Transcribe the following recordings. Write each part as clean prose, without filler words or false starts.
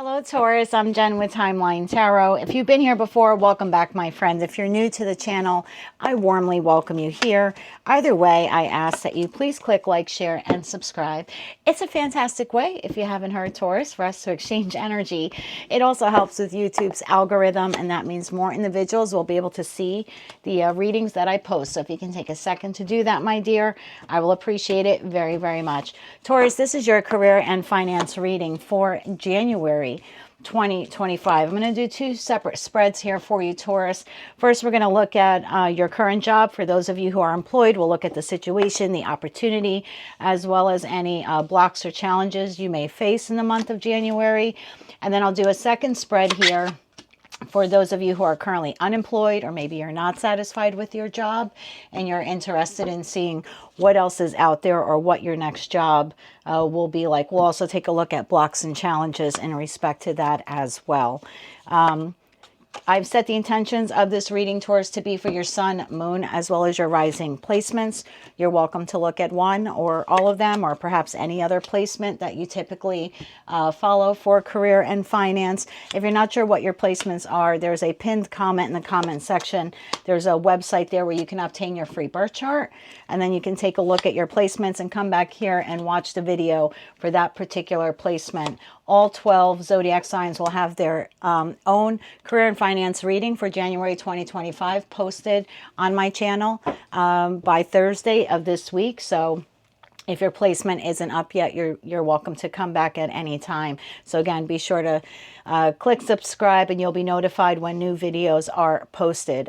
Hello Taurus, I'm Jen with Timeline Tarot. If you've been here before, welcome back my friends. If you're new to the channel, I warmly welcome you here. Either way, I ask that you please click like, share, and subscribe. It's a fantastic way, if you haven't heard Taurus, for us to exchange energy. It also helps with YouTube's algorithm, and that means more individuals will be able to see the readings that I post. So if you can take a second to do that, my dear, I will appreciate it very, very much. Taurus, this is your career and finance reading for January 2025. I'm going to do two separate spreads here for you, Taurus. First, we're going to look at your current job. For those of you who are employed, we'll look at the situation, the opportunity, as well as any blocks or challenges you may face in the month of January. And then I'll do a second spread here for those of you who are currently unemployed, or maybe you're not satisfied with your job and you're interested in seeing what else is out there or what your next job will be like. We'll also take a look at blocks and challenges in respect to that as well. I've set the intentions of this reading, Taurus, to be for your sun, moon, as well as your rising placements. You're welcome to look at one or all of them, or perhaps any other placement that you typically follow for career and finance. If you're not sure what your placements are, there's a pinned comment in the comment section. There's a website there where you can obtain your free birth chart, and then you can take a look at your placements and come back here and watch the video for that particular placement. All 12 zodiac signs will have their own career and finance reading for January 2025 posted on my channel by Thursday of this week. So if your placement isn't up yet, you're welcome to come back at any time. So again, be sure to click subscribe and you'll be notified when new videos are posted.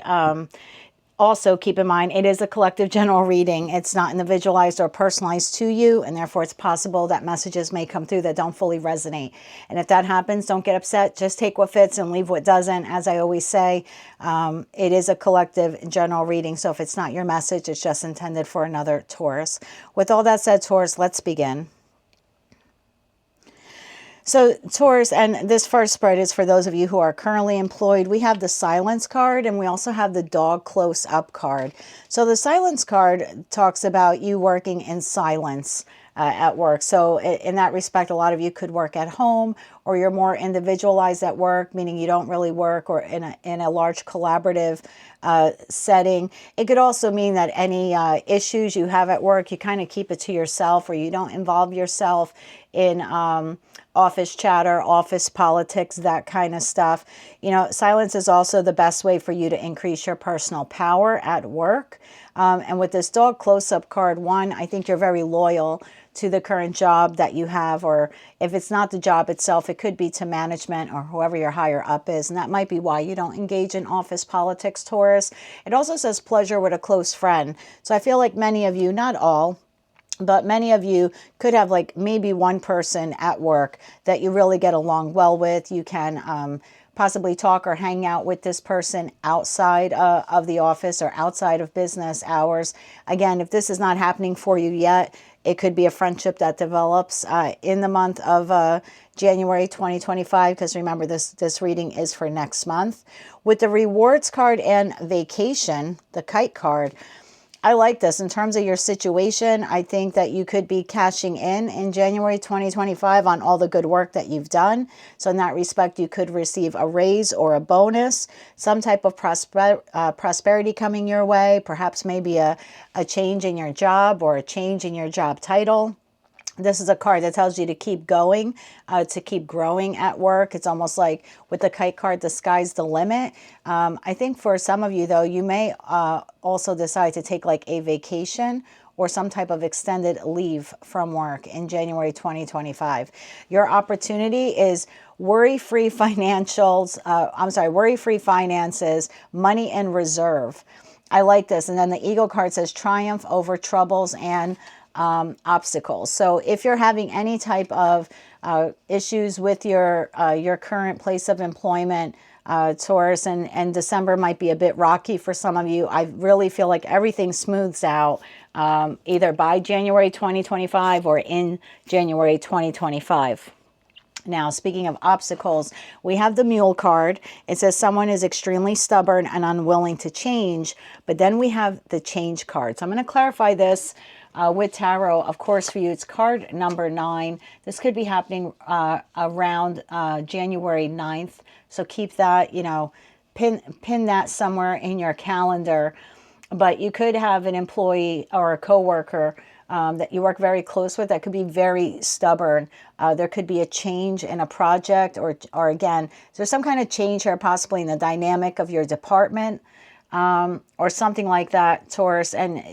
Also, keep in mind, it is a collective general reading. It's not individualized or personalized to you, and therefore it's possible that messages may come through that don't fully resonate. And if that happens, don't get upset. Just take what fits and leave what doesn't. As I always say, it is a collective general reading, so if it's not your message, it's just intended for another Taurus. With all that said, Taurus, let's begin. So Taurus, and this first spread is for those of you who are currently employed. We have the silence card, and we also have the dog close up card. So the silence card talks about you working in silence at work. So in that respect, a lot of you could work at home, or you're more individualized at work, meaning you don't really work or in a large collaborative setting. It could also mean that any issues you have at work, you kind of keep it to yourself, or you don't involve yourself in office chatter, office politics, that kind of stuff. You know, silence is also the best way for you to increase your personal power at work. And with this dog close-up card, one, I think you're very loyal to the current job that you have, or if it's not the job itself, it could be to management or whoever your higher up is. And that might be why you don't engage in office politics, Taurus. It also says pleasure with a close friend. So I feel like many of you, not all, but many of you could have like maybe one person at work that you really get along well with. You can possibly talk or hang out with this person outside of the office or outside of business hours. Again, if this is not happening for you yet, it could be a friendship that develops in the month of January 2025, because remember, this reading is for next month. With the rewards card and vacation, the kite card, I like this. In terms of your situation, I think that you could be cashing in January 2025 on all the good work that you've done. So in that respect, you could receive a raise or a bonus, some type of prosperity coming your way, perhaps maybe a change in your job or a change in your job title. This is a card that tells you to keep going, to keep growing at work. It's almost like with the kite card, the sky's the limit. I think for some of you, though, you may also decide to take like a vacation or some type of extended leave from work in January 2025. Your opportunity is worry-free worry-free finances, money in reserve. I like this. And then the Eagle card says triumph over troubles and obstacles. So if you're having any type of issues with your current place of employment, Taurus, and December might be a bit rocky for some of you, I really feel like everything smooths out either by January 2025 or in January 2025. Now, speaking of obstacles, we have the Mule card. It says someone is extremely stubborn and unwilling to change, but then we have the Change card. So I'm going to clarify this with tarot, of course, for you, it's card number 9. This could be happening around January 9th. So keep that, you know, pin that somewhere in your calendar. But you could have an employee or a coworker that you work very close with that could be very stubborn. There could be a change in a project, or again, there's some kind of change here, possibly in the dynamic of your department, or something like that, Taurus. And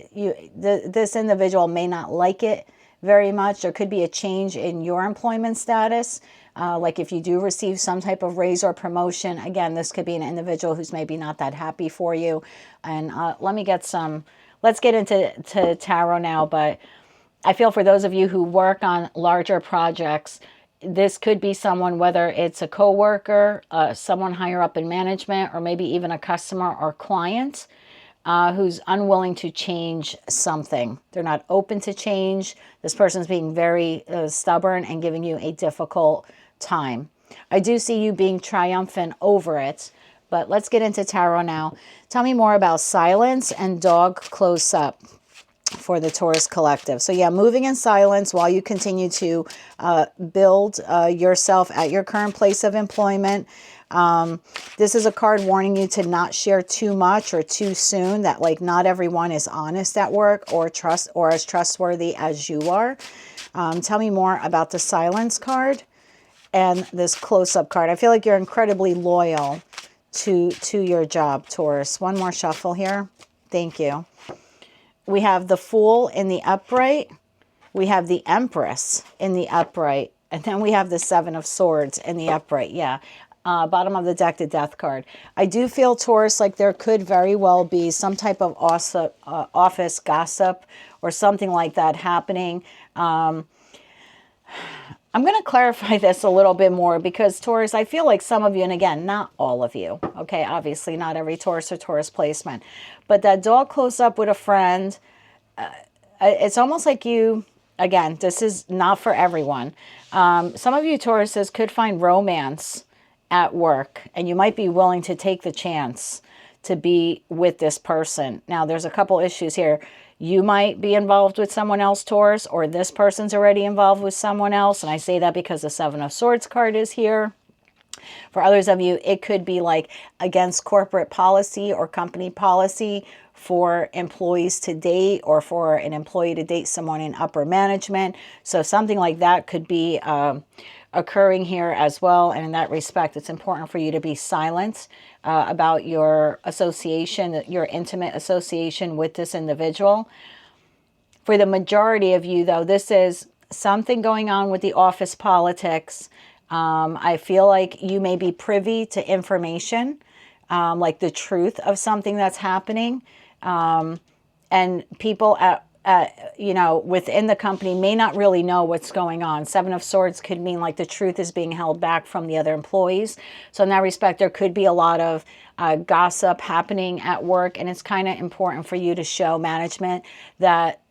this individual may not like it very much. There could be a change in your employment status. Like if you do receive some type of raise or promotion, again, this could be an individual who's maybe not that happy for you. And let's get into tarot now. But I feel for those of you who work on larger projects, this could be someone, whether it's a coworker, someone higher up in management, or maybe even a customer or client who's unwilling to change something. They're not open to change. This person's being very stubborn and giving you a difficult time. I do see you being triumphant over it, but let's get into tarot now. Tell me more about silence and dog close up for the Taurus collective. So yeah, moving in silence while you continue to build yourself at your current place of employment. This is a card warning you to not share too much or too soon, that like not everyone is honest at work or as trustworthy as you are. Tell me more about the silence card and this close-up card. I feel like you're incredibly loyal to your job, Taurus. One more shuffle here. Thank you. We have the Fool in the upright. We have the Empress in the upright. And then we have the Seven of Swords in the upright. Yeah. Bottom of the deck, the Death card. I do feel, Taurus, like there could very well be some type of office gossip or something like that happening. I'm going to clarify this a little bit more because, Taurus, I feel like some of you, and again, not all of you, okay, obviously not every Taurus or Taurus placement, but that dog close up with a friend, it's almost like you, again, this is not for everyone. Some of you Tauruses could find romance at work, and you might be willing to take the chance to be with this person. Now, there's a couple issues here. You might be involved with someone else, Taurus, or this person's already involved with someone else. And I say that because the Seven of Swords card is here. For others of you, it could be like against corporate policy or company policy for employees to date, or for an employee to date someone in upper management. So something like that could be occurring here as well. And in that respect, it's important for you to be silent about your association, your intimate association with this individual. For the majority of you, though, this is something going on with the office politics. I feel like you may be privy to information, like the truth of something that's happening. And people within the company may not really know what's going on. Seven of Swords could mean like the truth is being held back from the other employees. So in that respect, there could be a lot of gossip happening at work. And it's kind of important for you to show management that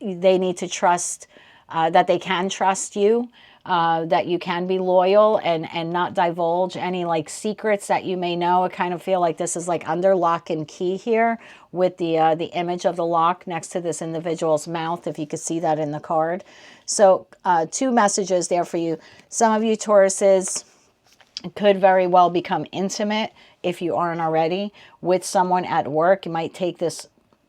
they need to trust, that they can trust you, that you can be loyal and not divulge any like secrets that you may know. I kind of feel like this is like under lock and key here with the image of the lock next to this individual's mouth, if you could see that in the card. So two messages there for you. Some of you Tauruses could very well become intimate, if you aren't already, with someone at work. You might take this,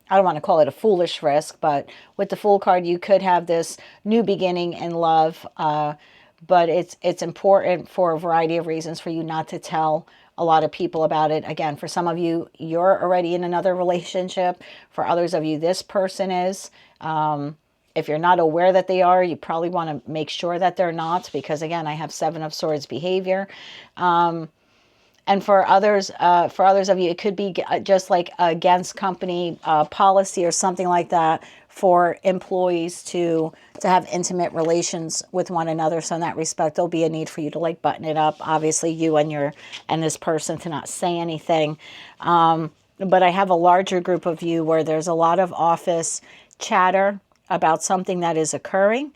I don't want to call it a foolish risk, but with the Fool card, you could have this new beginning in love. But it's important for a variety of reasons for you not to tell a lot of people about it. Again, for some of you, you're already in another relationship. For others of you, this person is. If you're not aware that they are, you probably want to make sure that they're not, because again, I have Seven of Swords behavior. And for others of you, it could be just like against company policy or something like that for employees to have intimate relations with one another. So in that respect, there'll be a need for you to like button it up. Obviously, you and this person to not say anything. But I have a larger group of you where there's a lot of office chatter about something that is occurring.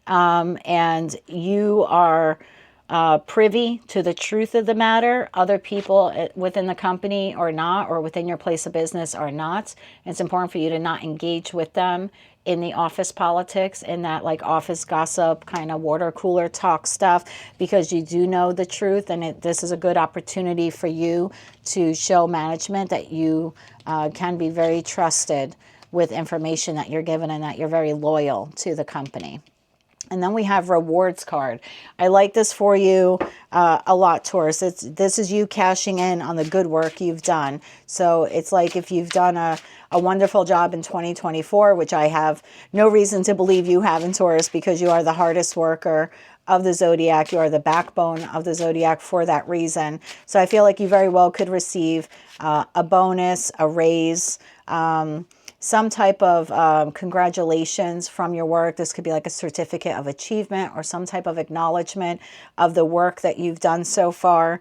And you are privy to the truth of the matter. Other people within the company are not, or within your place of business are not. It's important for you to not engage with them in the office politics, in that like office gossip, kind of water cooler talk stuff, because you do know the truth, and this is a good opportunity for you to show management that you can be very trusted with information that you're given, and that you're very loyal to the company. And then we have rewards card. I like this for you a lot, Taurus. This is you cashing in on the good work you've done. So it's like if you've done a wonderful job in 2024, which I have no reason to believe you haven't, Taurus, because you are the hardest worker of the zodiac. You are the backbone of the zodiac for that reason. So I feel like you very well could receive a bonus, a raise, some type of congratulations from your work. This could be like a certificate of achievement or some type of acknowledgement of the work that you've done so far.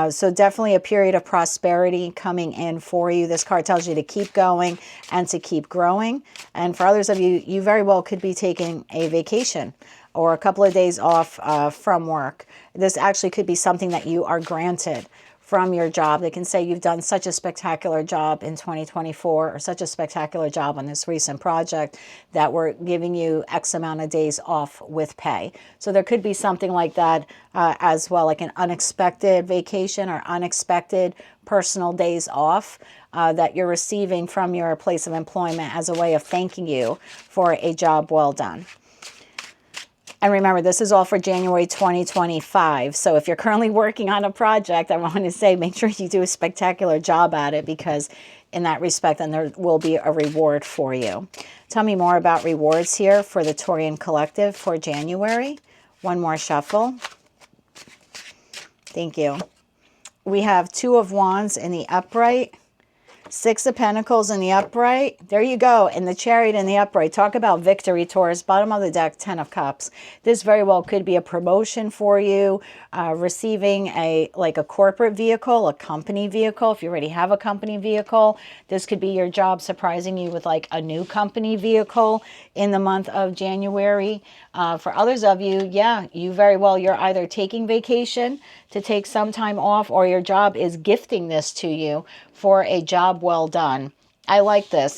So definitely a period of prosperity coming in for you. This card tells you to keep going and to keep growing. And for others of you, you very well could be taking a vacation or a couple of days off from work. This actually could be something that you are granted from your job. They can say you've done such a spectacular job in 2024 or such a spectacular job on this recent project that we're giving you X amount of days off with pay. So there could be something like that as well, like an unexpected vacation or unexpected personal days off that you're receiving from your place of employment as a way of thanking you for a job well done. And remember, this is all for January 2025. So if you're currently working on a project, I want to say make sure you do a spectacular job at it, because in that respect, then there will be a reward for you. Tell me more about rewards here for the Taurian Collective for January. One more shuffle. Thank you. We have Two of Wands in the upright. Six of Pentacles in the upright. There you go. And the Chariot in the upright. Talk about victory, Taurus. Bottom of the deck, Ten of Cups. This very well could be a promotion for you, receiving a corporate vehicle, a company vehicle. If you already have a company vehicle, this could be your job surprising you with like a new company vehicle in the month of January. For others of you, yeah, you very well, you're either taking vacation to take some time off, or your job is gifting this to you for a job well done. I like this.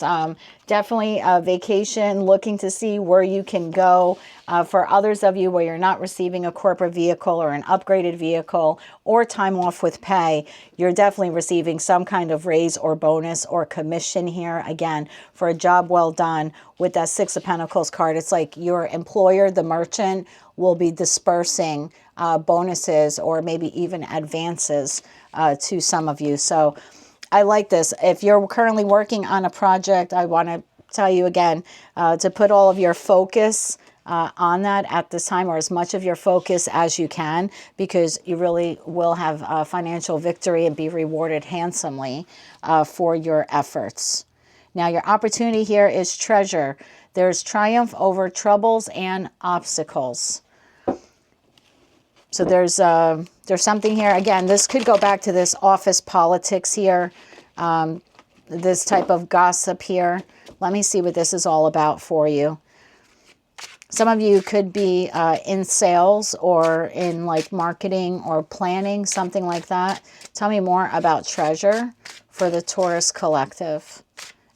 Definitely a vacation, looking to see where you can go. For others of you where you're not receiving a corporate vehicle or an upgraded vehicle or time off with pay, you're definitely receiving some kind of raise or bonus or commission here. Again, for a job well done with that Six of Pentacles card. It's like your employer, the merchant, will be dispersing bonuses or maybe even advances to some of you. So I like this. If you're currently working on a project, I want to tell you again to put all of your focus on that at this time, or as much of your focus as you can, because you really will have financial victory and be rewarded handsomely for your efforts. Now, your opportunity here is treasure. There's triumph over troubles and obstacles. So there's something here. Again, this could go back to this office politics here, this type of gossip here. Let me see what this is all about for you. Some of you could be in sales or in like marketing or planning, something like that. Tell me more about treasure for the Taurus Collective.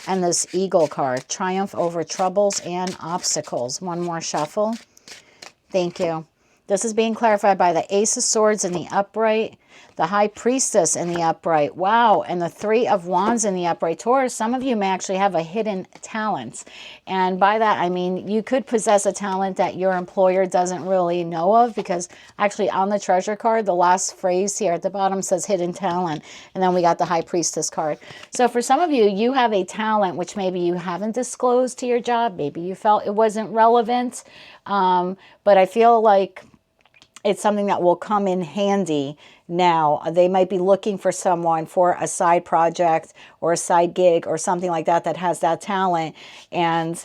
And this Eagle card, triumph over troubles and obstacles. One more shuffle. Thank you. This is being clarified by the Ace of Swords in the upright, the High Priestess in the upright. Wow. And the Three of Wands in the upright. Taurus, some of you may actually have a hidden talent. And by that, I mean, you could possess a talent that your employer doesn't really know of, because actually on the treasure card, the last phrase here at the bottom says hidden talent. And then we got the High Priestess card. So for some of you, you have a talent which maybe you haven't disclosed to your job. Maybe you felt it wasn't relevant. But I feel like it's something that will come in handy now. They might be looking for someone for a side project or a side gig or something like that that has that talent. And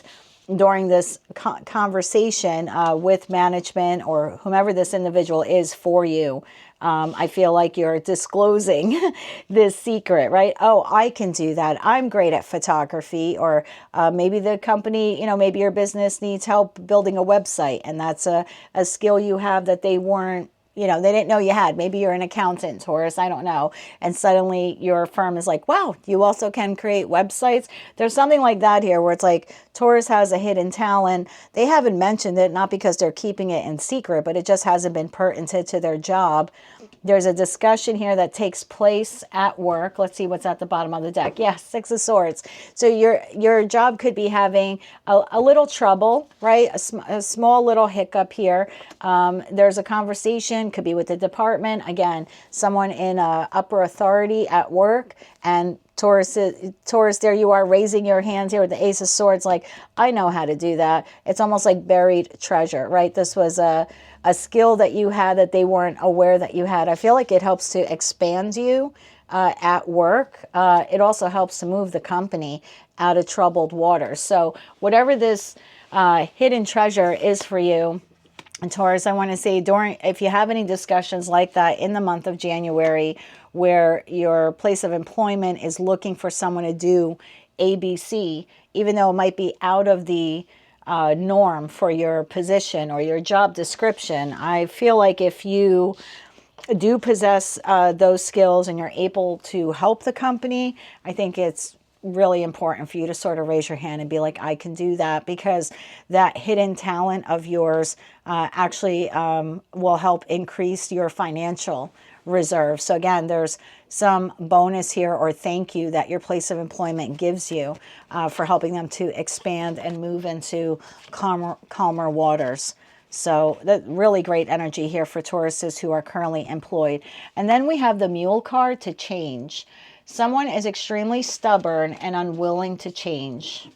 during this conversation with management or whomever this individual is for you, I feel like you're disclosing this secret, right? Oh, I can do that. I'm great at photography. Or maybe the company, maybe your business needs help building a website, and that's a skill you have that they weren't you know, they didn't know you had. Maybe you're an accountant, Taurus, I don't know. And suddenly your firm is like, wow, you also can create websites. There's something like that here where it's like Taurus has a hidden talent. They haven't mentioned it, not because they're keeping it in secret, but it just hasn't been pertinent to their job. There's a discussion here that takes place at work. Let's see what's at the bottom of the deck. Yes, Six of Swords. So your job could be having a little trouble, right? A small little hiccup here. There's a conversation, could be with the department. Again, someone in upper authority at work, and Taurus, there you are raising your hands here with the Ace of Swords, like, I know how to do that. It's almost like buried treasure, right? This was a skill that you had that they weren't aware that you had. I feel like it helps to expand you at work. It also helps to move the company out of troubled waters. So whatever this hidden treasure is for you, and Taurus, I want to say, if you have any discussions like that in the month of January, where your place of employment is looking for someone to do ABC, even though it might be out of the norm for your position or your job description, I feel like if you do possess those skills and you're able to help the company, I think it's really important for you to sort of raise your hand and be like, I can do that, because that hidden talent of yours actually will help increase your financial reserve. So again, there's some bonus here or thank you that your place of employment gives you for helping them to expand and move into calmer waters. So that really great energy here for Tauruses who are currently employed. And then we have the Mule card, to change. Someone is extremely stubborn and unwilling to change.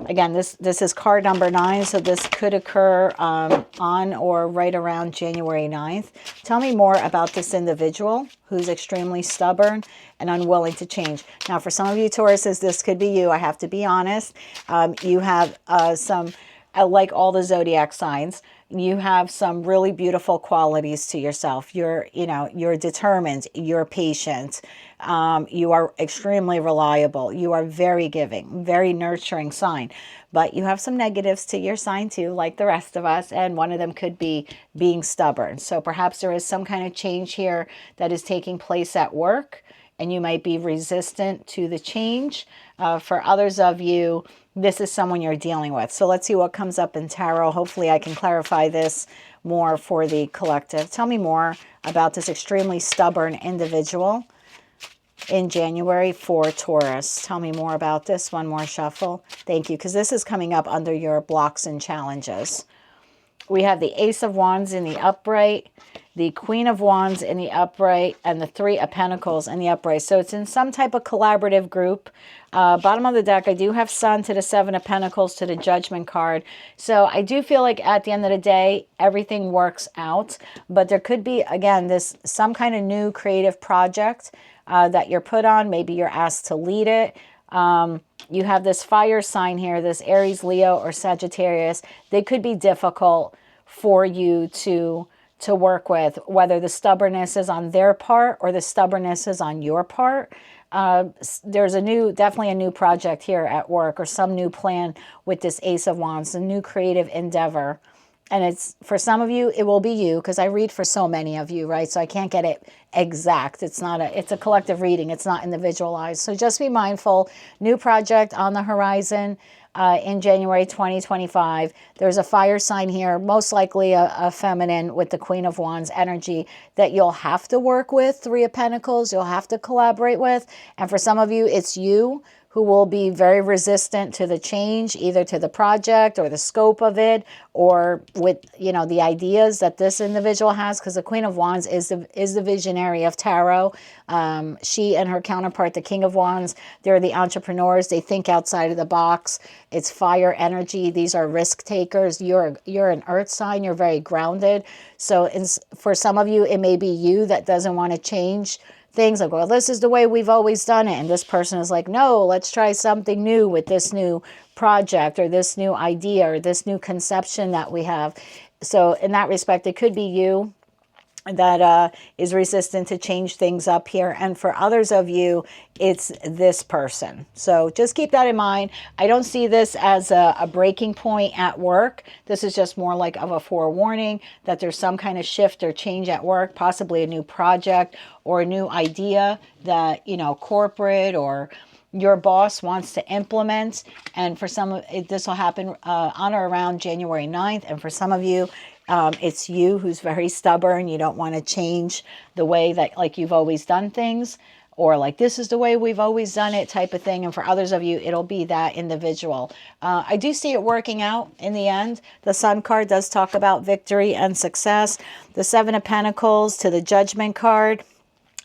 Again, this is card number 9, so this could occur on or right around January 9th. Tell me more about this individual who's extremely stubborn and unwilling to change. Now, for some of you Tauruses, this could be you. I have to be honest. You have some, like all the zodiac signs, you have some really beautiful qualities to yourself. You're determined, you're patient, you are extremely reliable, you are very giving, very nurturing sign. But you have some negatives to your sign too, like the rest of us, and one of them could be being stubborn. So perhaps there is some kind of change here that is taking place at work, and you might be resistant to the change. For others of you, this is someone you're dealing with. So let's see what comes up in tarot. Hopefully I can clarify this more for the collective. Tell me more about this extremely stubborn individual in January for Taurus. Tell me more about this. One more shuffle. Thank you, because this is coming up under your blocks and challenges. We have the Ace of Wands in the upright, the Queen of Wands in the upright, and the Three of Pentacles in the upright. So it's in some type of collaborative group. Bottom of the deck, I do have Sun to the Seven of Pentacles to the Judgment card. So I do feel like at the end of the day, everything works out. But there could be, again, some kind of new creative project that you're put on. Maybe you're asked to lead it. You have this fire sign here, this Aries, Leo, or Sagittarius. They could be difficult for you to work with, whether the stubbornness is on their part or the stubbornness is on your part. There's definitely a new project here at work, or some new plan with this Ace of Wands, a new creative endeavor. And it's, for some of you, it will be you, because I read for so many of you, right? So I can't get it exact. It's a collective reading. It's not individualized. So just be mindful. New project on the horizon in January 2025. There's a fire sign here, most likely a feminine with the Queen of Wands energy that you'll have to work with. Three of Pentacles, you'll have to collaborate with. And for some of you, it's you who will be very resistant to the change, either to the project or the scope of it, or with, the ideas that this individual has, because the Queen of Wands is the visionary of tarot. She and her counterpart, the King of Wands, they're the entrepreneurs. They think outside of the box. It's fire energy. These are risk takers. You're an earth sign. You're very grounded. So for some of you, it may be you that doesn't want to change things, like, well, this is the way we've always done it. And this person is like, no, let's try something new with this new project or this new idea or this new conception that we have. So in that respect, it could be you. that is resistant to change things up here. And for others of you, it's this person. So just keep that in mind. I don't see this as a breaking point at work. This is just more like of a forewarning that there's some kind of shift or change at work, possibly a new project or a new idea that, you know, corporate or your boss wants to implement. And for some of it, this will happen on or around January 9th. And for some of you, it's you who's very stubborn. You don't want to change the way that like you've always done things, or like this is the way we've always done it type of thing. And for others of you, it'll be that individual. I do see it working out in the end. The Sun card does talk about victory and success. The Seven of Pentacles to the Judgment card,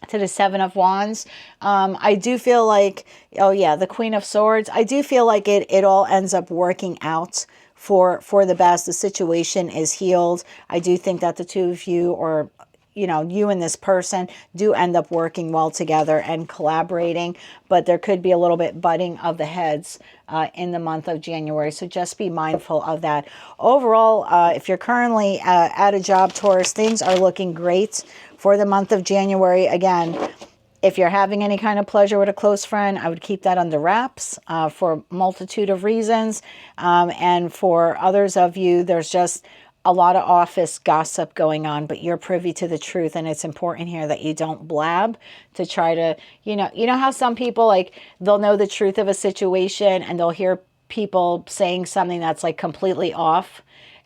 to the Seven of Wands. I do feel like, oh yeah, the Queen of Swords. I do feel like it all ends up working out for the best. The situation is healed. I do think that the two of you, or you know, you and this person, do end up working well together and collaborating, but there could be a little bit butting of the heads in the month of January. So just be mindful of that. Overall, if you're currently at a job, Taurus, things are looking great for the month of January. Again, if you're having any kind of pleasure with a close friend, I would keep that under wraps for a multitude of reasons. And for others of you, there's just a lot of office gossip going on, but you're privy to the truth. And it's important here that you don't blab to try to, you know how some people, like, they'll know the truth of a situation and they'll hear people saying something that's like completely off.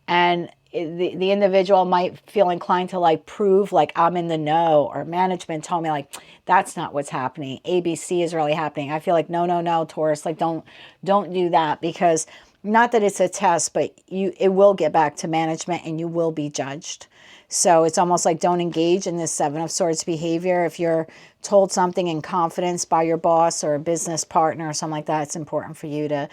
And the individual might feel inclined to like prove like I'm in the know, or management told me like that's not what's happening. ABC is really happening. I feel like no, Taurus, like don't do that, because not that it's a test, but it will get back to management and you will be judged. So it's almost like don't engage in this Seven of Swords behavior. If you're told something in confidence by your boss or a business partner or something like that, it's important for you to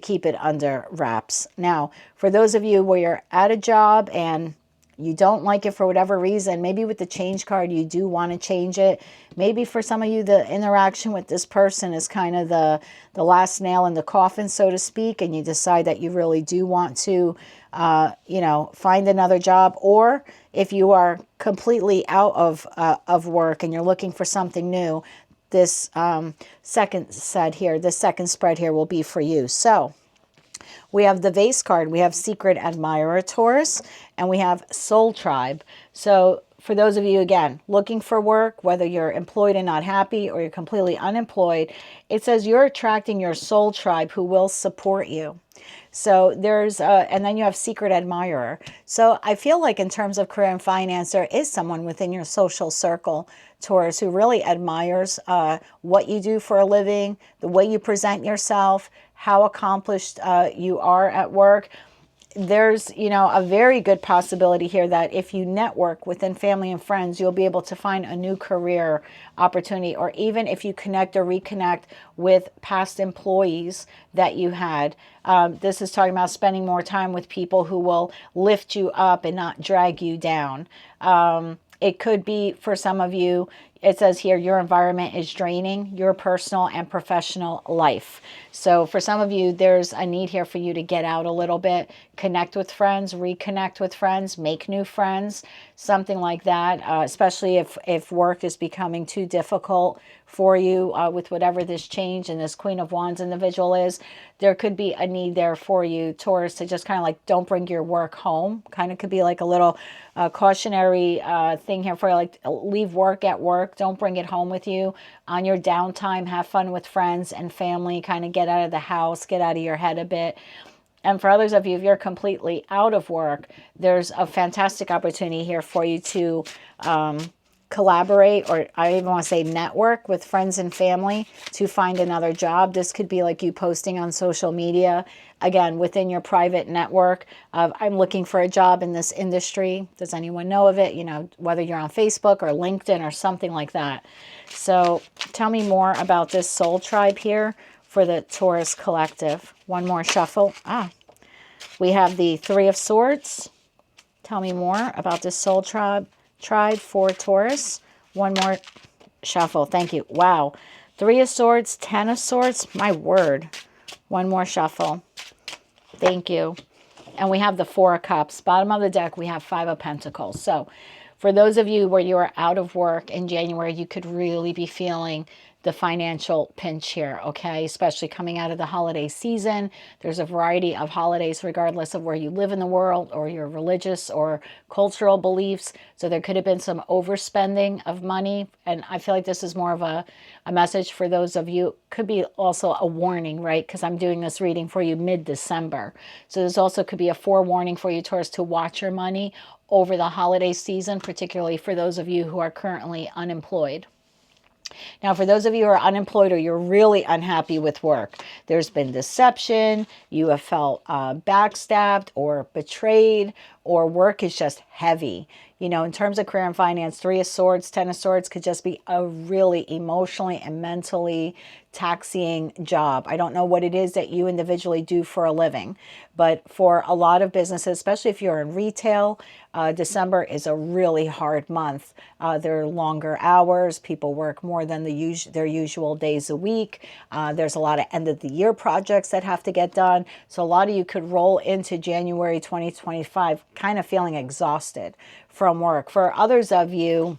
keep it under wraps. Now, for those of you where you're at a job and you don't like it for whatever reason, maybe with the change card, you do want to change it. Maybe for some of you, the interaction with this person is kind of the last nail in the coffin, so to speak, and you decide that you really do want to, find another job. Or if you are completely out of work and you're looking for something new, this second spread here will be for you. So we have the Vase card, we have Secret Admirer, Taurus, and we have Soul Tribe. So for those of you, again, looking for work, whether you're employed and not happy or you're completely unemployed, it says you're attracting your soul tribe who will support you. So there's, and then you have Secret Admirer. So I feel like in terms of career and finance, there is someone within your social circle, Taurus, who really admires what you do for a living, the way you present yourself, how accomplished you are at work. There's, a very good possibility here that if you network within family and friends, you'll be able to find a new career opportunity, or even if you connect or reconnect with past employees that you had. This is talking about spending more time with people who will lift you up and not drag you down. It could be, for some of you, it says here, your environment is draining your personal and professional life. So for some of you, there's a need here for you to get out a little bit, connect with friends, reconnect with friends, make new friends, something like that, especially if work is becoming too difficult for you with whatever this change and this Queen of Wands individual is. There could be a need there for you, Taurus, to just kind of like don't bring your work home. Kind of could be like a little cautionary thing here for you, like leave work at work. Don't bring it home with you. On your downtime, have fun with friends and family, kind of get out of the house, get out of your head a bit. And for others of you, if you're completely out of work, there's a fantastic opportunity here for you to collaborate, or I even want to say network with friends and family to find another job. This could be like you posting on social media, again, within your private network of, I'm looking for a job in this industry. Does anyone know of it? Whether you're on Facebook or LinkedIn or something like that. So tell me more about this soul tribe here for the Taurus collective. One more shuffle. We have the Three of Swords. Tell me more about this soul tribe for Taurus. One more shuffle. Thank you. Wow. Three of Swords, 10 of Swords. My word. One more shuffle. Thank you. And we have the Four of Cups. Bottom of the deck, we have Five of Pentacles. So For those of you where you are out of work in January, you could really be feeling the financial pinch here, okay? Especially coming out of the holiday season. There's a variety of holidays regardless of where you live in the world or your religious or cultural beliefs. So there could have been some overspending of money. And I feel like this is more of a message for those of you. Could be also a warning, right? Because I'm doing this reading for you mid-December. So this also could be a forewarning for you, Taurus, to watch your money over the holiday season, particularly for those of you who are currently unemployed. Now, for those of you who are unemployed or you're really unhappy with work, there's been deception, you have felt backstabbed or betrayed, or work is just heavy. You know, in terms of career and finance, 3 of Swords, 10 of Swords could just be a really emotionally and mentally taxing job. I don't know what it is that you individually do for a living, but for a lot of businesses, especially if you're in retail, December is a really hard month. There are longer hours. People work more than their usual days a week. There's a lot of end of the year projects that have to get done. So a lot of you could roll into January 2025 kind of feeling exhausted from work. For others of you,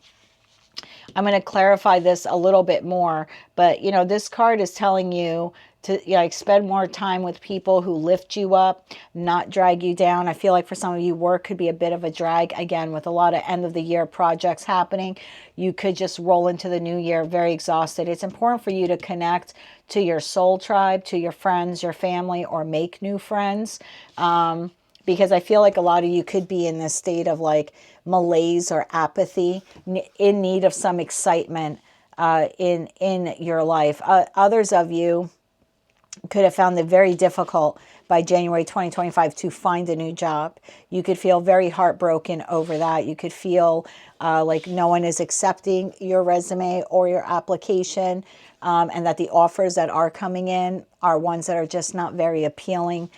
I'm going to clarify this a little bit more, but you know, this card is telling you to spend more time with people who lift you up, not drag you down. I feel like for some of you, work could be a bit of a drag. Again, with a lot of end of the year projects happening, you could just roll into the new year very exhausted. It's important for you to connect to your soul tribe, to your friends, your family, or make new friends. Because I feel like a lot of you could be in this state of like malaise or apathy, in need of some excitement in your life. Others of you could have found it very difficult by January 2025 to find a new job. You could feel very heartbroken over that. You could feel like no one is accepting your resume or your application, and that the offers that are coming in are ones that are just not very appealing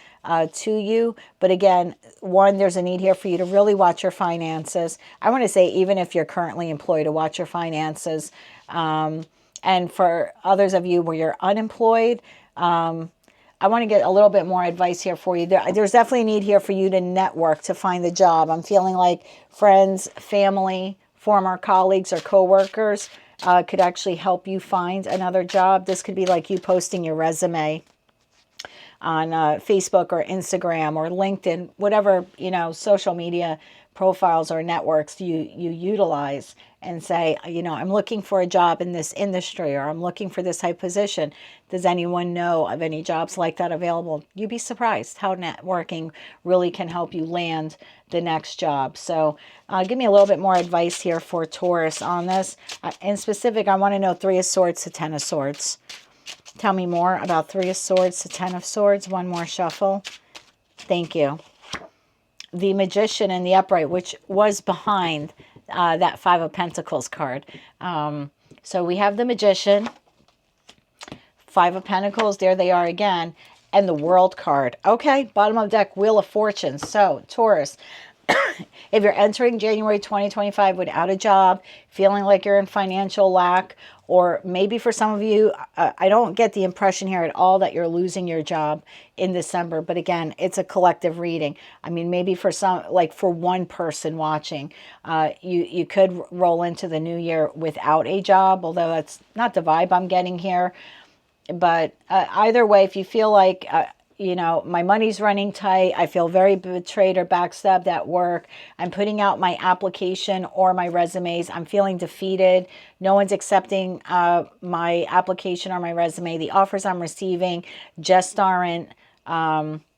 to you. But again, one, there's a need here for you to really watch your finances. I want to say, even if you're currently employed, to watch your finances. And for others of you where you're unemployed, I want to get a little bit more advice here for you. There's definitely a need here for you to network to find a job. I'm feeling like friends, family, former colleagues, or coworkers could actually help you find another job. This could be like you posting your resume on Facebook or Instagram or LinkedIn, whatever, social media profiles or networks you utilize, and say, I'm looking for a job in this industry, or I'm looking for this type of position. Does anyone know of any jobs like that available? You'd be surprised how networking really can help you land the next job. So give me a little bit more advice here for Taurus on this. In specific, I want to know 3 of Swords to 10 of Swords. Tell me more about 3 of Swords to 10 of Swords. One more shuffle. Thank you. The Magician in the upright, which was behind that 5 of Pentacles card. So we have the Magician, 5 of Pentacles, there they are again, and the World card. Okay, bottom of deck, Wheel of Fortune. So Taurus, if you're entering January 2025 without a job, feeling like you're in financial lack, or maybe for some of you, I don't get the impression here at all that you're losing your job in December. But again, it's a collective reading. I mean, maybe for some, like for one person watching, you could roll into the new year without a job, although that's not the vibe I'm getting here. But either way, if you feel like, my money's running tight, I feel very betrayed or backstabbed at work, I'm putting out my application or my resumes, I'm feeling defeated, no one's accepting my application or my resume, the offers I'm receiving just aren't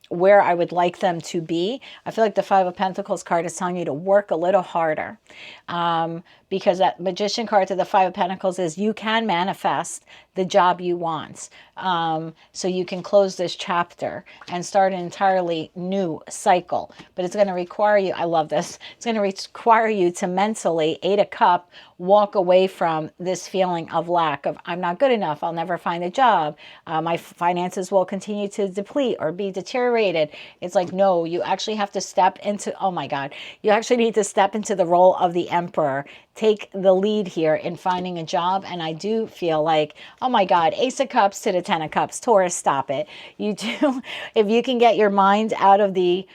where I would like them to be. I feel like the 5 of Pentacles card is telling you to work a little harder, because that Magician card to the 5 of Pentacles is you can manifest the job you want. So you can close this chapter and start an entirely new cycle. But it's going to require you, I love this, it's going to require you to mentally, 8 of Cups, walk away from this feeling of lack, of I'm not good enough, I'll never find a job, my finances will continue to deplete or be deteriorated. It's like, no, you actually have to step into, oh my God, you actually need to step into the role of the Emperor. Take the lead here in finding a job. And I do feel like, oh my God, Ace of Cups to the 10 of Cups. Taurus, stop it. You do, if you can get your mind out of the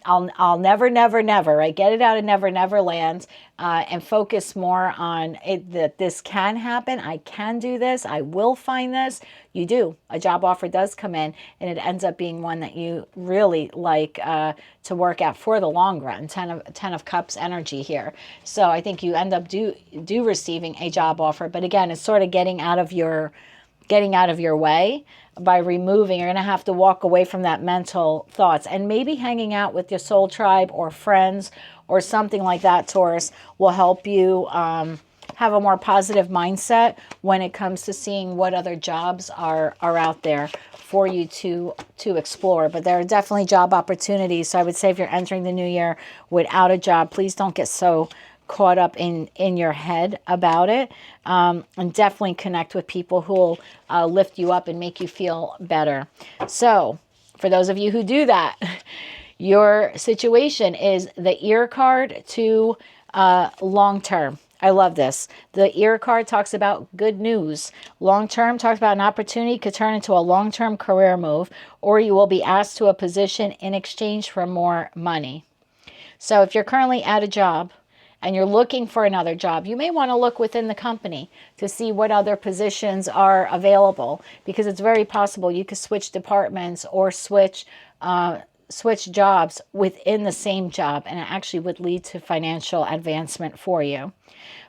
I'll never, never, never, right? Get it out of never, never land, and focus more on it, that this can happen. I can do this. I will find this. You do. A job offer does come in, and it ends up being one that you really like to work at for the long run. Ten of Cups energy here. So I think you end up do receiving a job offer. But again, it's sort of getting out of your way by removing. You're going to have to walk away from that mental thoughts, and maybe hanging out with your soul tribe or friends or something like that, Taurus, will help you have a more positive mindset when it comes to seeing what other jobs are out there for you to explore. But there are definitely job opportunities. So I would say if you're entering the new year without a job, please don't get so caught up in your head about it, and definitely connect with people who will lift you up and make you feel better. So for those of you who do that, your situation is the ear card to long term. I love this. The ear card talks about good news. Long term talks about an opportunity could turn into a long-term career move, or you will be asked to a position in exchange for more money. So if you're currently at a job and you're looking for another job, you may want to look within the company to see what other positions are available, because it's very possible you could switch departments or switch jobs within the same job, and it actually would lead to financial advancement for you.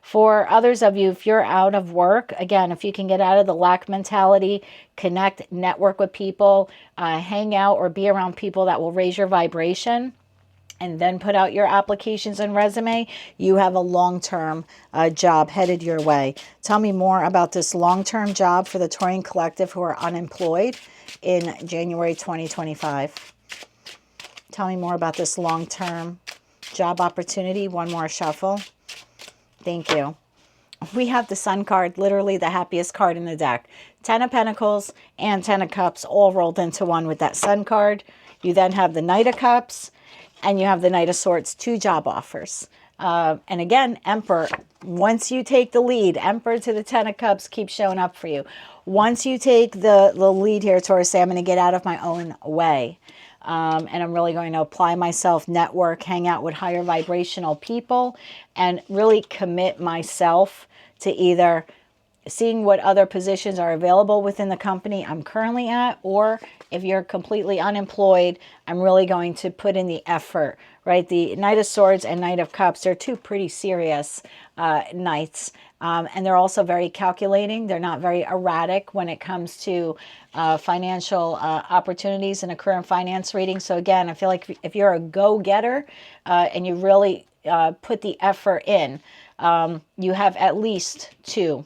For others of you, if you're out of work, again, if you can get out of the lack mentality, connect, network with people, hang out or be around people that will raise your vibration, and then put out your applications and resume, you have a long-term job headed your way. Tell me more about this long-term job for the Taurian Collective who are unemployed in January 2025. Tell me more about this long-term job opportunity. One more shuffle. Thank you. We have the Sun card, literally the happiest card in the deck. 10 of Pentacles and 10 of Cups all rolled into one with that Sun card. You then have the Knight of Cups, and you have the Knight of Swords, 2 job offers. And again, Emperor, once you take the lead, Emperor to the 10 of Cups keeps showing up for you. Once you take the lead here, Taurus, say, I'm going to get out of my own way. And I'm really going to apply myself, network, hang out with higher vibrational people, and really commit myself to either seeing what other positions are available within the company I'm currently at, or if you're completely unemployed, I'm really going to put in the effort, right? The Knight of Swords and Knight of Cups, they're 2 pretty serious knights, and they're also very calculating. They're not very erratic when it comes to financial opportunities in a career and finance reading. So again, I feel like if you're a go-getter and you really put the effort in, you have at least two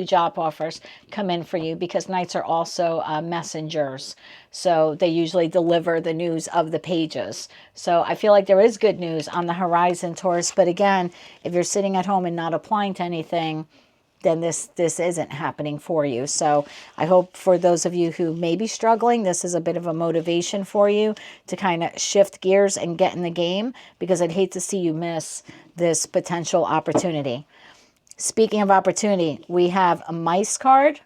job offers come in for you, because knights are also messengers. So they usually deliver the news of the pages. So I feel like there is good news on the horizon, Taurus. But again, if you're sitting at home and not applying to anything, then this isn't happening for you. So I hope for those of you who may be struggling, this is a bit of a motivation for you to kind of shift gears and get in the game, because I'd hate to see you miss this potential opportunity. Speaking of opportunity, we have a Mice card,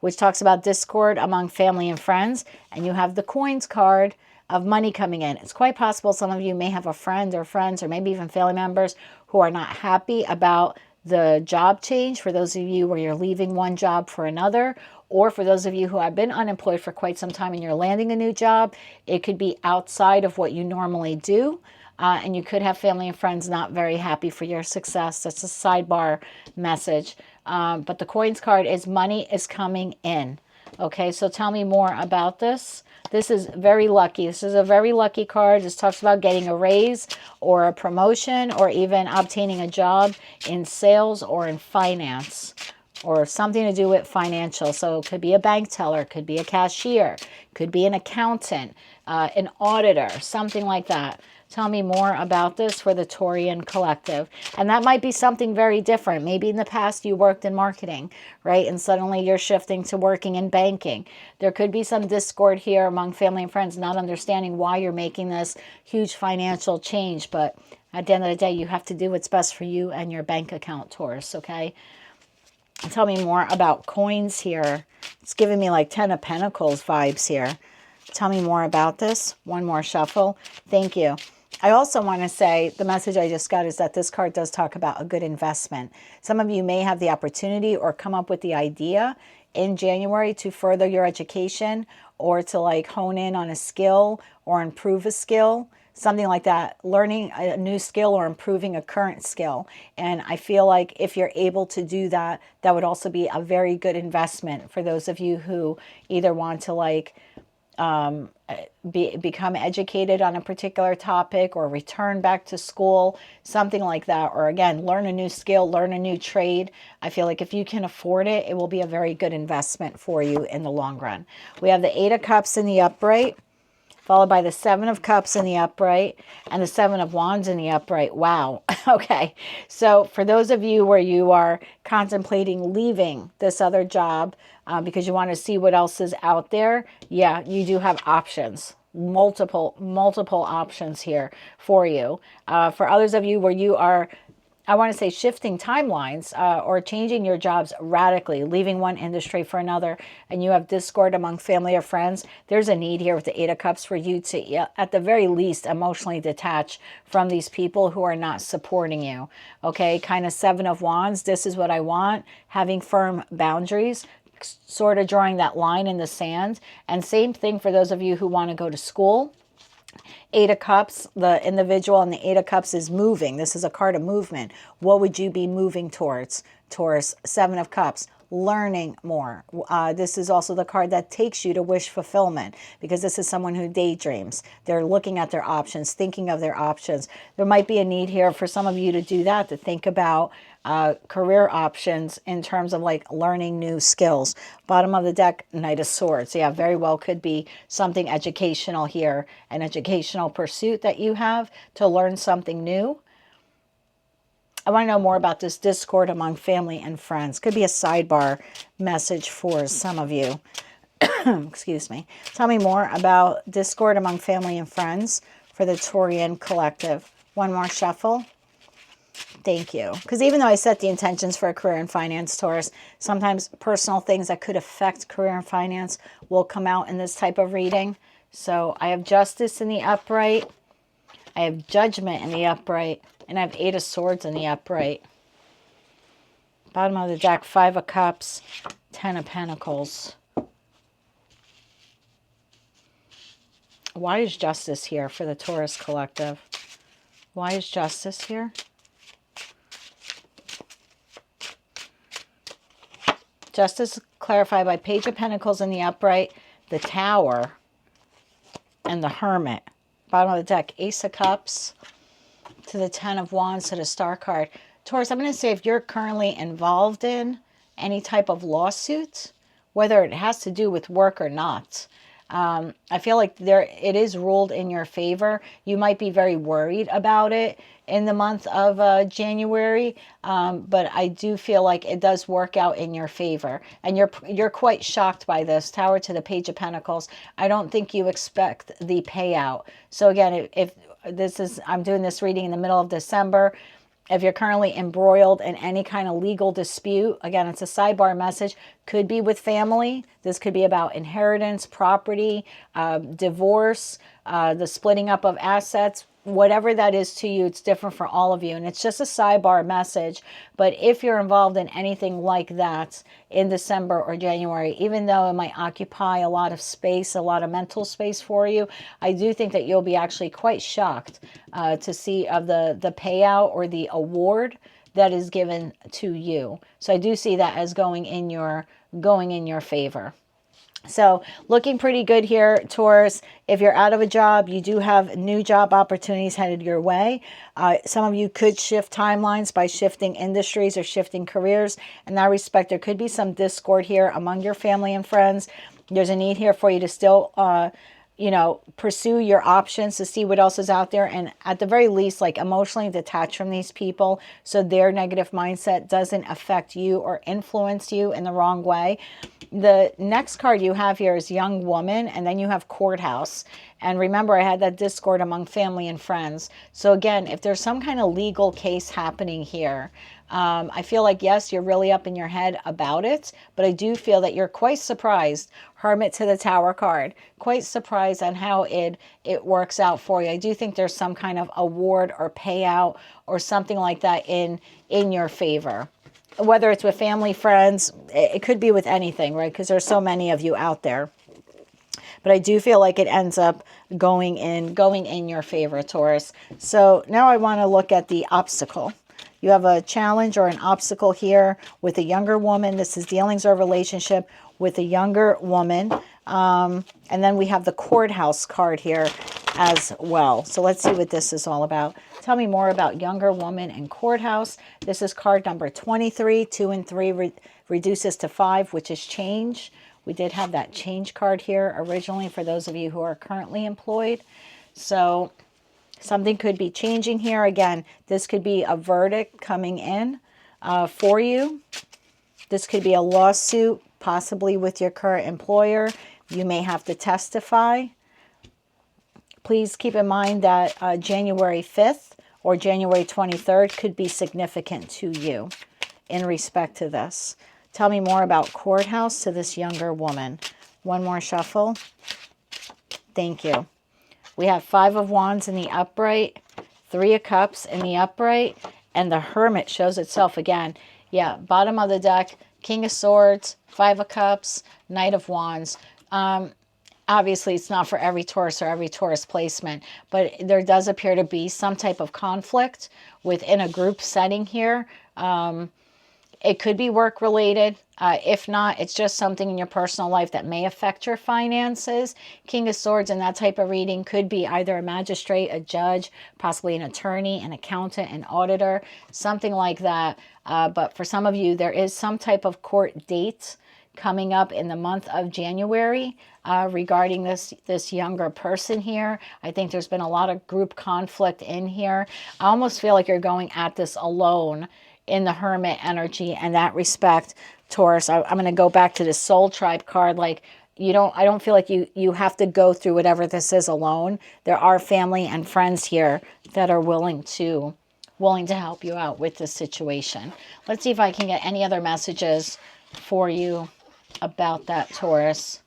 which talks about discord among family and friends. And you have the Coins card of money coming in. It's quite possible some of you may have a friend or friends, or maybe even family members, who are not happy about the job change. For those of you where you're leaving one job for another, or for those of you who have been unemployed for quite some time and you're landing a new job, it could be outside of what you normally do. And you could have family and friends not very happy for your success. That's a sidebar message. But the Coins card is money is coming in. Okay, so tell me more about this. This is very lucky. This is a very lucky card. This talks about getting a raise or a promotion, or even obtaining a job in sales or in finance, or something to do with financial. So it could be a bank teller, could be a cashier, could be an accountant, an auditor, something like that. Tell me more about this for the Taurian Collective. And that might be something very different. Maybe in the past you worked in marketing, right? And suddenly you're shifting to working in banking. There could be some discord here among family and friends, not understanding why you're making this huge financial change. But at the end of the day, you have to do what's best for you and your bank account, Taurus, okay? Tell me more about coins here. It's giving me like 10 of Pentacles vibes here. Tell me more about this. One more shuffle. Thank you. I also want to say the message I just got is that this card does talk about a good investment. Some of you may have the opportunity or come up with the idea in January to further your education or to like hone in on a skill or improve a skill, something like that, learning a new skill or improving a current skill. And I feel like if you're able to do that, that would also be a very good investment for those of you who either want to like become educated on a particular topic or return back to school, something like that. Or again, learn a new skill, learn a new trade. I feel like if you can afford it, it will be a very good investment for you in the long run. We have the 8 of Cups in the upright, followed by the 7 of Cups in the upright and the 7 of Wands in the upright. Wow. Okay. So for those of you where you are contemplating leaving this other job because you want to see what else is out there, yeah, you do have options. Multiple options here for you. For others of you where you are, I want to say, shifting timelines or changing your jobs radically, leaving one industry for another, and you have discord among family or friends, there's a need here with the 8 of Cups for you to, at the very least, emotionally detach from these people who are not supporting you. Okay, kind of 7 of Wands, this is what I want, having firm boundaries, sort of drawing that line in the sand. And same thing for those of you who want to go to school. 8 of Cups, the individual on the 8 of Cups is moving. This is a card of movement. What would you be moving towards? Taurus, 7 of Cups, learning more. This is also the card that takes you to wish fulfillment because this is someone who daydreams. They're looking at their options, thinking of their options. There might be a need here for some of you to do that, to think about career options in terms of like learning new skills. Bottom of the deck, Knight of Swords. Yeah, very well could be something educational here, an educational pursuit that you have to learn something new. I want to know more about this discord among family and friends. Could be a sidebar message for some of you. Excuse me. Tell me more about discord among family and friends for the Taurian collective. One more shuffle. Thank you. Because even though I set the intentions for a career in finance, Taurus, sometimes personal things that could affect career and finance will come out in this type of reading. So I have Justice in the upright. I have Judgment in the upright. And I have 8 of Swords in the upright. Bottom of the deck, 5 of Cups, 10 of Pentacles. Why is Justice here for the Taurus collective? Why is Justice here? Justice clarified by Page of Pentacles in the upright, the Tower, and the Hermit. Bottom of the deck, Ace of Cups to the 10 of Wands to the Star card. Taurus, I'm going to say if you're currently involved in any type of lawsuit, whether it has to do with work or not, I feel like it is ruled in your favor. You might be very worried about it in the month of January, but I do feel like it does work out in your favor. And you're quite shocked by this. Tower to the Page of Pentacles. I don't think you expect the payout. So again, if this is, I'm doing this reading in the middle of December. If you're currently embroiled in any kind of legal dispute, again, it's a sidebar message, could be with family. This could be about inheritance, property, divorce, the splitting up of assets, whatever that is to you. It's different for all of you. And it's just a sidebar message. But if you're involved in anything like that in December or January, even though it might occupy a lot of space, a lot of mental space for you, I do think that you'll be actually quite shocked to see of the payout or the award that is given to you. So I do see that as going in your favor. So looking pretty good here, Taurus. If you're out of a job, you do have new job opportunities headed your way. Some of you could shift timelines by shifting industries or shifting careers. In that respect, there could be some discord here among your family and friends. There's a need here for you to still pursue your options to see what else is out there. And at the very least, like emotionally detach from these people so their negative mindset doesn't affect you or influence you in the wrong way. The next card you have here is Young Woman, and then you have Courthouse. And remember, I had that discord among family and friends. So again, if there's some kind of legal case happening here, I feel like, yes, you're really up in your head about it, but I do feel that you're quite surprised. Hermit to the Tower card. Quite surprised on how it works out for you. I do think there's some kind of award or payout or something like that in your favor. Whether it's with family, friends, it could be with anything, right? Because there's so many of you out there. But I do feel like it ends up going in your favor, Taurus. So now I want to look at the obstacle. You have a challenge or an obstacle here with a younger woman. This is dealings or relationship with a younger woman. And then we have the courthouse card here as well. So let's see what this is all about. Tell me more about younger woman and courthouse. This is card number 23. 2 and 3 reduces to 5, which is change. We did have that change card here originally for those of you who are currently employed. So something could be changing here. Again, this could be a verdict coming in for you. This could be a lawsuit, possibly with your current employer. You may have to testify. Please keep in mind that January 5th or January 23rd could be significant to you in respect to this. Tell me more about courthouse to this younger woman. One more shuffle. Thank you. We have 5 of Wands in the upright, 3 of Cups in the upright, and the Hermit shows itself again. Yeah, bottom of the deck, King of Swords, 5 of Cups, Knight of Wands. Obviously, it's not for every Taurus or every Taurus placement, but there does appear to be some type of conflict within a group setting here. It could be work-related. If not, it's just something in your personal life that may affect your finances. King of Swords in that type of reading could be either a magistrate, a judge, possibly an attorney, an accountant, an auditor, something like that. But for some of you, there is some type of court date coming up in the month of January regarding this younger person here. I think there's been a lot of group conflict in here. I almost feel like you're going at this alone in the Hermit energy and that respect, Taurus. I'm going to go back to the Soul Tribe card. Like, I don't feel like you have to go through whatever this is alone. There are family and friends here that are willing to help you out with this situation. Let's see if I can get any other messages for you about that, Taurus.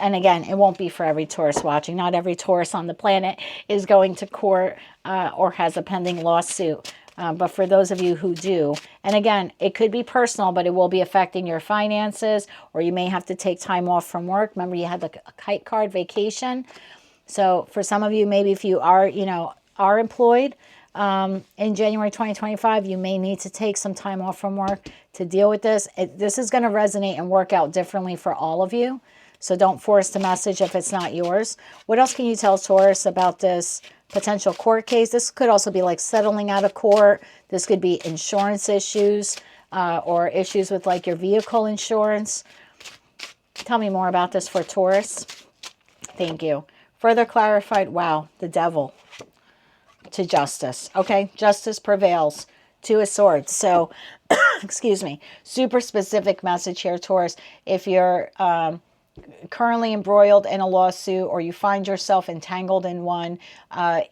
And again, it won't be for every Taurus watching. Not every Taurus on the planet is going to court or has a pending lawsuit. But for those of you who do, and again, it could be personal, but it will be affecting your finances, or you may have to take time off from work. Remember, you had the kite card, vacation. So for some of you, maybe if you are employed in January 2025, you may need to take some time off from work to deal with this. This is going to resonate and work out differently for all of you. So don't force the message if it's not yours. What else can you tell Taurus about this potential court case? This could also be like settling out of court. This could be insurance issues or issues with like your vehicle insurance. Tell me more about this for Taurus. Thank you. Further clarified. Wow, the Devil to justice. Okay, justice prevails. 2 of Swords. So, excuse me, super specific message here, Taurus. If you're currently embroiled in a lawsuit or you find yourself entangled in one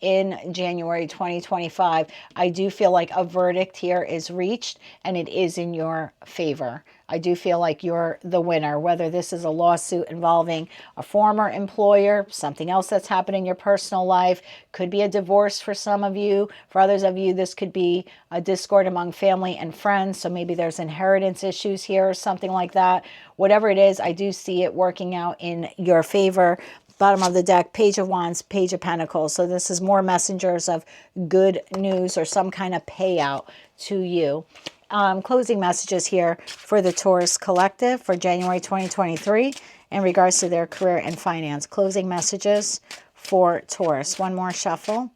in January 2025, I do feel like a verdict here is reached and it is in your favor. I do feel like you're the winner, whether this is a lawsuit involving a former employer, something else that's happened in your personal life, could be a divorce for some of you. For others of you, this could be a discord among family and friends. So maybe there's inheritance issues here or something like that. Whatever it is, I do see it working out in your favor. Bottom of the deck, Page of Wands, Page of Pentacles. So this is more messengers of good news or some kind of payout to you. Closing messages here for the Taurus Collective for January 2023 in regards to their career and finance. Closing messages for Taurus. One more shuffle.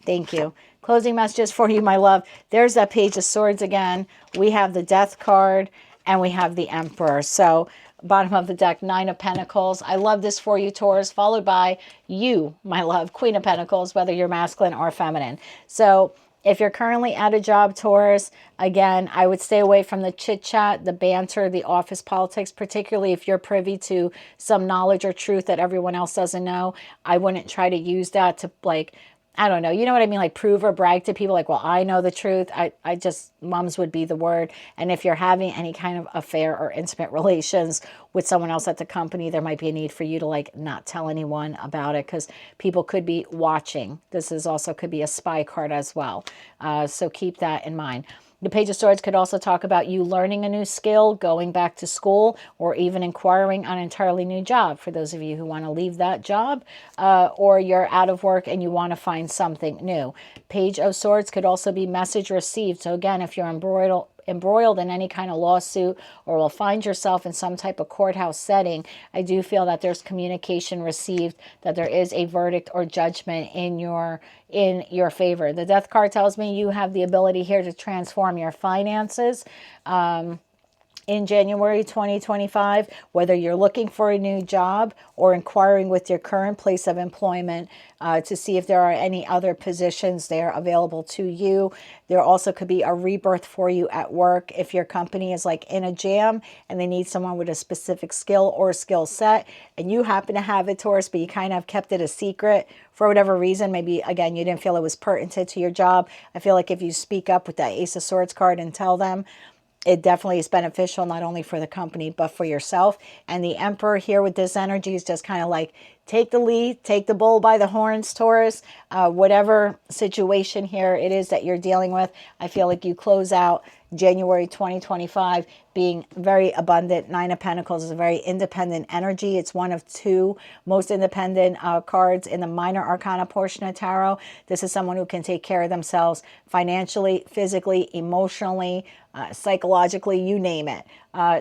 Thank you. Closing messages for you, my love. There's that Page of Swords again. We have the Death card and we have the Emperor. So bottom of the deck, 9 of Pentacles. I love this for you, Taurus, followed by you, my love, Queen of Pentacles, whether you're masculine or feminine. So If you're currently at a job, Taurus, again, I would stay away from the chit-chat, the banter, the office politics, particularly if you're privy to some knowledge or truth that everyone else doesn't know. I wouldn't try to use that to, like, I don't know, you know what I mean? Like, prove or brag to people, like, well, I know the truth. I just, mums would be the word. And if you're having any kind of affair or intimate relations with someone else at the company, there might be a need for you to, like, not tell anyone about it, because people could be watching. This is also could be a spy card as well. So keep that in mind. The Page of Swords could also talk about you learning a new skill, going back to school, or even inquiring on an entirely new job for those of you who want to leave that job, or you're out of work and you want to find something new. Page of Swords could also be message received. So again, if you're embroiled in any kind of lawsuit or will find yourself in some type of courthouse setting, I do feel that there's communication received, that there is a verdict or judgment in your favor. The Death card tells me you have the ability here to transform your finances. In January 2025, whether you're looking for a new job or inquiring with your current place of employment to see if there are any other positions there available to you. There also could be a rebirth for you at work if your company is like in a jam and they need someone with a specific skill or skill set, and you happen to have it, Taurus, but you kind of kept it a secret for whatever reason. Maybe, again, you didn't feel it was pertinent to your job. I feel like if you speak up with that Ace of Swords card and tell them, it definitely is beneficial, not only for the company, but for yourself. And the Emperor here with this energy is just kind of like, take the lead, take the bull by the horns, Taurus. Whatever situation here it is that you're dealing with, I feel like you close out January 2025 being very abundant. Nine of Pentacles is a very independent energy. It's one of two most independent cards in the minor arcana portion of tarot. This is someone who can take care of themselves financially, physically, emotionally, psychologically, you name it.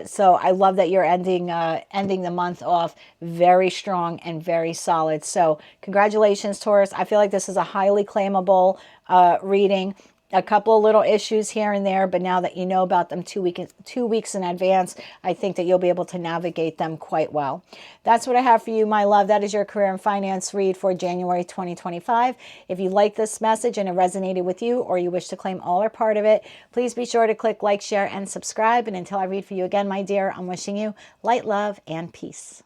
So I love that you're ending the month off very strong and very solid. So congratulations, Taurus. I feel like this is a highly claimable reading. A couple of little issues here and there, but now that you know about them 2 weeks in advance, I think that you'll be able to navigate them quite well. That's what I have for you, my love. That is your career and finance read for January 2025. If you like this message and it resonated with you, or you wish to claim all or part of it, please be sure to click like, share, and subscribe. And until I read for you again, my dear, I'm wishing you light, love, and peace.